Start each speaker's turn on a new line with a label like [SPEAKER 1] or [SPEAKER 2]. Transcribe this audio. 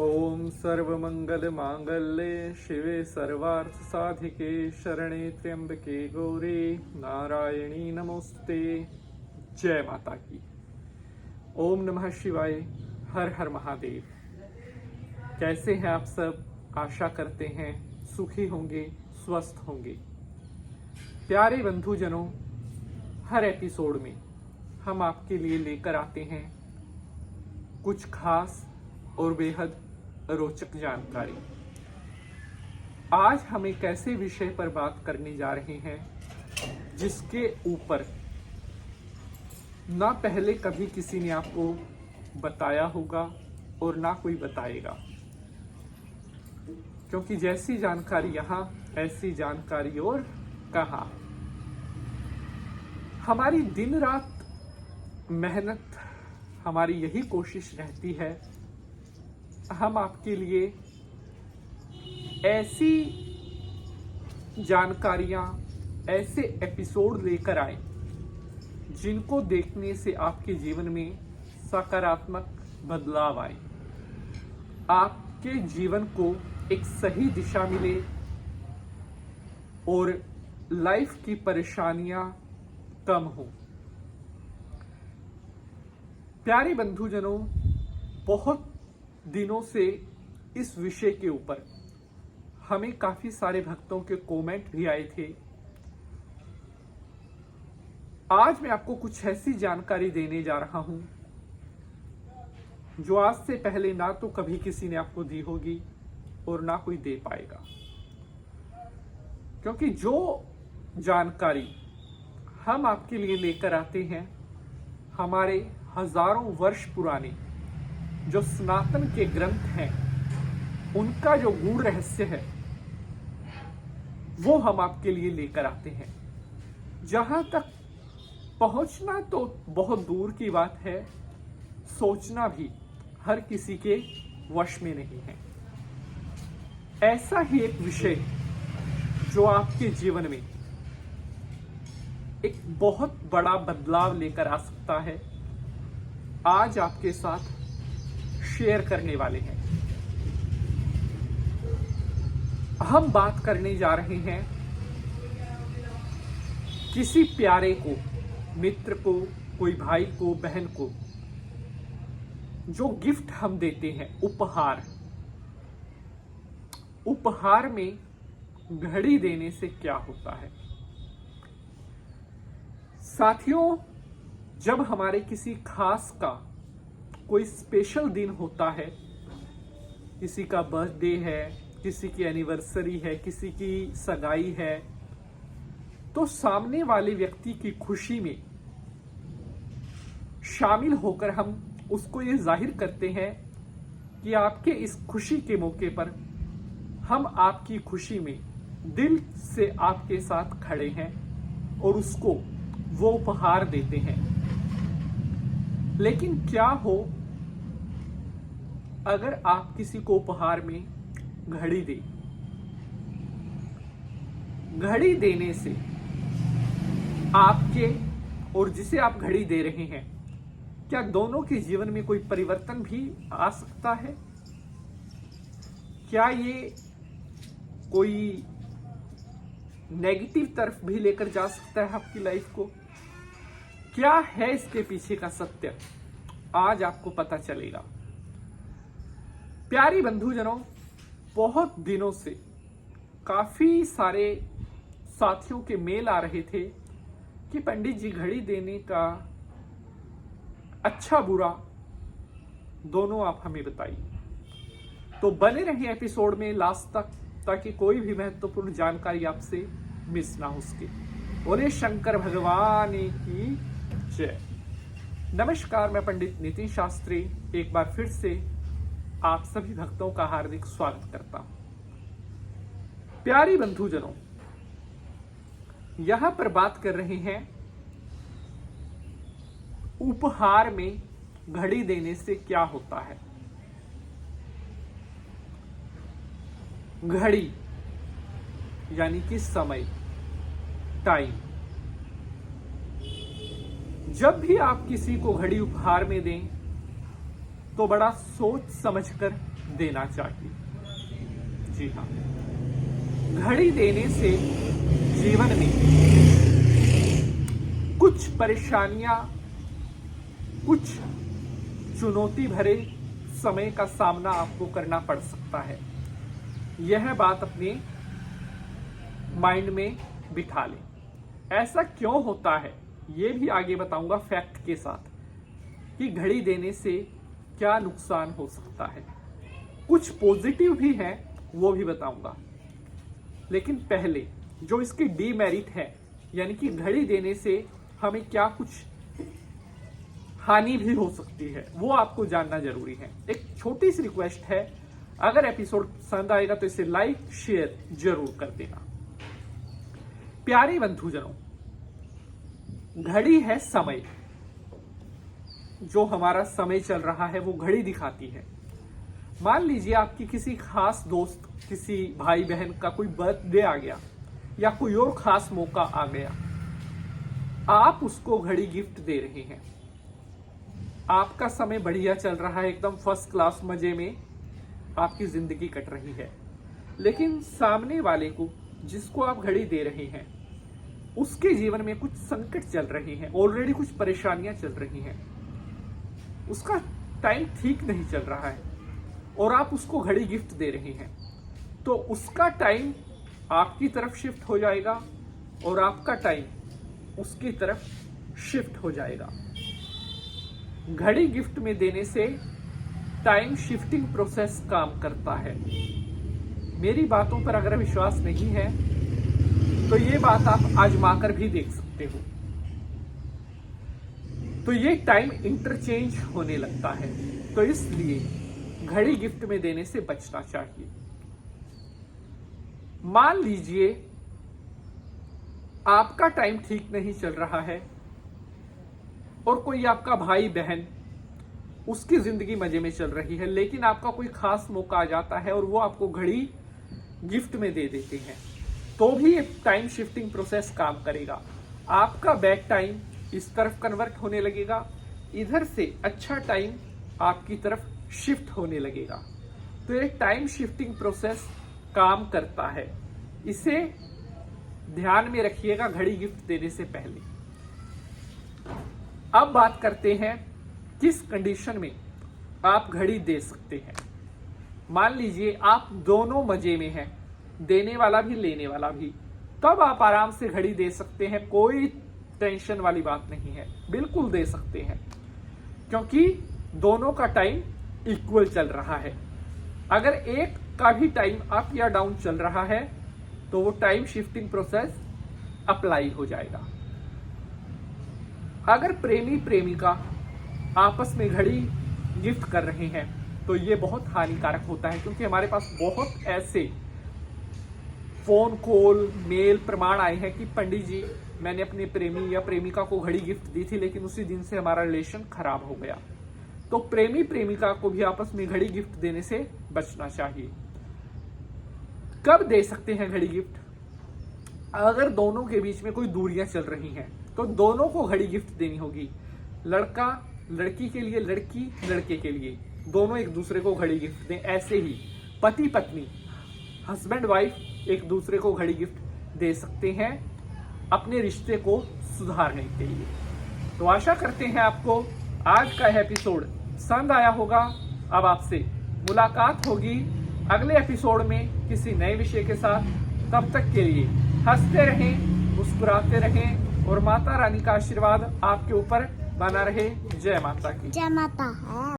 [SPEAKER 1] ओम सर्वमंगल मांगल्ये शिवे सर्वार्थ साधिके शरणे त्र्यंबके गौरी नारायणी नमोस्ते। जय माता की। ओम नमः शिवाय। हर हर महादेव। कैसे हैं आप सब? आशा करते हैं सुखी होंगे, स्वस्थ होंगे। प्यारे बंधुजनों, हर एपिसोड में हम आपके लिए लेकर आते हैं कुछ खास और बेहद रोचक जानकारी। आज हम एक ऐसे विषय पर बात करने जा रहे हैं जिसके ऊपर ना पहले कभी किसी ने आपको बताया होगा और ना कोई बताएगा, क्योंकि जैसी जानकारी यहाँ ऐसी जानकारी और कहाँ। हमारी दिन रात मेहनत, हमारी यही कोशिश रहती है हम आपके लिए ऐसी जानकारियां, ऐसे एपिसोड लेकर आए जिनको देखने से आपके जीवन में सकारात्मक बदलाव आए, आपके जीवन को एक सही दिशा मिले और लाइफ की परेशानियां कम हो। प्यारे बंधुजनों, बहुत दिनों से इस विषय के ऊपर हमें काफी सारे भक्तों के कमेंट भी आए थे। आज मैं आपको कुछ ऐसी जानकारी देने जा रहा हूं जो आज से पहले ना तो कभी किसी ने आपको दी होगी और ना कोई दे पाएगा, क्योंकि जो जानकारी हम आपके लिए लेकर आते हैं हमारे हजारों वर्ष पुराने जो सनातन के ग्रंथ हैं उनका जो गूढ़ रहस्य है वो हम आपके लिए लेकर आते हैं। जहां तक पहुंचना तो बहुत दूर की बात है, सोचना भी हर किसी के वश में नहीं है। ऐसा ही एक विषय जो आपके जीवन में एक बहुत बड़ा बदलाव लेकर आ सकता है, आज आपके साथ शेयर करने वाले हैं। हम बात करने जा रहे हैं किसी प्यारे को, मित्र को, कोई भाई को, बहन को जो गिफ्ट हम देते हैं, उपहार। उपहार में घड़ी देने से क्या होता है साथियों? जब हमारे किसी खास का कोई स्पेशल दिन होता है, किसी का बर्थडे है, किसी की एनिवर्सरी है, किसी की सगाई है, तो सामने वाले व्यक्ति की खुशी में शामिल होकर हम उसको ये जाहिर करते हैं कि आपके इस खुशी के मौके पर हम आपकी खुशी में दिल से आपके साथ खड़े हैं और उसको वो उपहार देते हैं। लेकिन क्या हो अगर आप किसी को उपहार में घड़ी दें? घड़ी देने से आपके और जिसे आप घड़ी दे रहे हैं, क्या दोनों के जीवन में कोई परिवर्तन भी आ सकता है? क्या ये कोई नेगेटिव तरफ भी लेकर जा सकता है आपकी लाइफ को? क्या है इसके पीछे का सत्य? आज आपको पता चलेगा। प्यारी बंधुजनों, बहुत दिनों से काफी सारे साथियों के मेल आ रहे थे कि पंडित जी, घड़ी देने का अच्छा बुरा दोनों आप हमें बताइए। तो बने रहिए एपिसोड में लास्ट तक, ताकि कोई भी महत्वपूर्ण जानकारी आपसे मिस ना हो सके। बोले शंकर भगवान की जय। नमस्कार, मैं पंडित नितिन शास्त्री एक बार फिर से आप सभी भक्तों का हार्दिक स्वागत करता हूं। प्यारी बंधुजनों, यहां पर बात कर रहे हैं उपहार में घड़ी देने से क्या होता है। घड़ी यानी कि समय, टाइम। जब भी आप किसी को घड़ी उपहार में दें तो बड़ा सोच समझकर देना चाहिए। जी हाँ, घड़ी देने से जीवन में कुछ परेशानियां, कुछ चुनौती भरे समय का सामना आपको करना पड़ सकता है। यह बात अपने माइंड में बिठा लें। ऐसा क्यों होता है ये भी आगे बताऊंगा फैक्ट के साथ, कि घड़ी देने से क्या नुकसान हो सकता है। कुछ पॉजिटिव भी है वो भी बताऊंगा, लेकिन पहले जो इसकी डीमेरिट है, यानी कि घड़ी देने से हमें क्या कुछ हानि भी हो सकती है, वो आपको जानना जरूरी है। एक छोटी सी रिक्वेस्ट है, अगर एपिसोड पसंद आएगा तो इसे लाइक शेयर जरूर कर देना। प्यारे बंधुजनों, घड़ी है समय। जो हमारा समय चल रहा है वो घड़ी दिखाती है। मान लीजिए आपकी किसी खास दोस्त, किसी भाई बहन का कोई बर्थडे आ गया या कोई और खास मौका आ गया, आप उसको घड़ी गिफ्ट दे रहे हैं। आपका समय बढ़िया चल रहा है, एकदम फर्स्ट क्लास मजे में आपकी जिंदगी कट रही है, लेकिन सामने वाले को, जिसको आप घड़ी दे रहे हैं, उसके जीवन में कुछ संकट चल रहे हैं, ऑलरेडी कुछ परेशानियां चल रही हैं, उसका टाइम ठीक नहीं चल रहा है और आप उसको घड़ी गिफ्ट दे रहे हैं, तो उसका टाइम आपकी तरफ शिफ्ट हो जाएगा और आपका टाइम उसकी तरफ शिफ्ट हो जाएगा। घड़ी गिफ्ट में देने से टाइम शिफ्टिंग प्रोसेस काम करता है। मेरी बातों पर अगर विश्वास नहीं है तो ये बात आप आजमा कर भी देख सकते हो। तो ये टाइम इंटरचेंज होने लगता है, तो इसलिए घड़ी गिफ्ट में देने से बचना चाहिए। मान लीजिए आपका टाइम ठीक नहीं चल रहा है और कोई आपका भाई बहन, उसकी जिंदगी मजे में चल रही है, लेकिन आपका कोई खास मौका आ जाता है और वो आपको घड़ी गिफ्ट में दे देते हैं, तो भी टाइम शिफ्टिंग प्रोसेस काम करेगा। आपका बैड टाइम इस तरफ कन्वर्ट होने लगेगा, इधर से अच्छा टाइम आपकी तरफ शिफ्ट होने लगेगा। तो ये टाइम शिफ्टिंग प्रोसेस काम करता है, इसे ध्यान में रखिएगा घड़ी गिफ्ट देने से पहले। अब बात करते हैं किस कंडीशन में आप घड़ी दे सकते हैं। मान लीजिए आप दोनों मजे में हैं, देने वाला भी लेने वाला भी, तब आप आराम से घड़ी दे सकते हैं, कोई टेंशन वाली बात नहीं है, बिल्कुल दे सकते हैं, क्योंकि दोनों का टाइम इक्वल चल रहा है। अगर एक का भी टाइम अप या डाउन चल रहा है तो वो टाइम शिफ्टिंग प्रोसेस अप्लाई हो जाएगा। अगर प्रेमी प्रेमिका आपस में घड़ी गिफ्ट कर रहे हैं तो ये बहुत हानिकारक होता है, क्योंकि हमारे पास बहुत ऐसे फोन कॉल, मेल प्रमाण आए हैं कि पंडित जी, मैंने अपने प्रेमी या प्रेमिका को घड़ी गिफ्ट दी थी, लेकिन उसी दिन से हमारा रिलेशन खराब हो गया। तो प्रेमी प्रेमिका को भी आपस में घड़ी गिफ्ट देने से बचना चाहिए। कब दे सकते हैं घड़ी गिफ्ट? अगर दोनों के बीच में कोई दूरियां चल रही हैं तो दोनों को घड़ी गिफ्ट देनी होगी। लड़का लड़की के लिए, लड़की लड़के के लिए, दोनों एक दूसरे को घड़ी गिफ्ट दें। ऐसे ही पति पत्नी, हस्बैंड वाइफ एक दूसरे को घड़ी गिफ्ट दे सकते हैं अपने रिश्ते को सुधारने के लिए। तो आशा करते हैं आपको आज का एपिसोड पसंद आया होगा। अब आपसे मुलाकात होगी अगले एपिसोड में किसी नए विषय के साथ। तब तक के लिए हंसते रहें, मुस्कुराते रहें और माता रानी का आशीर्वाद आपके ऊपर बना रहे। जय माता की।
[SPEAKER 2] जय माता है।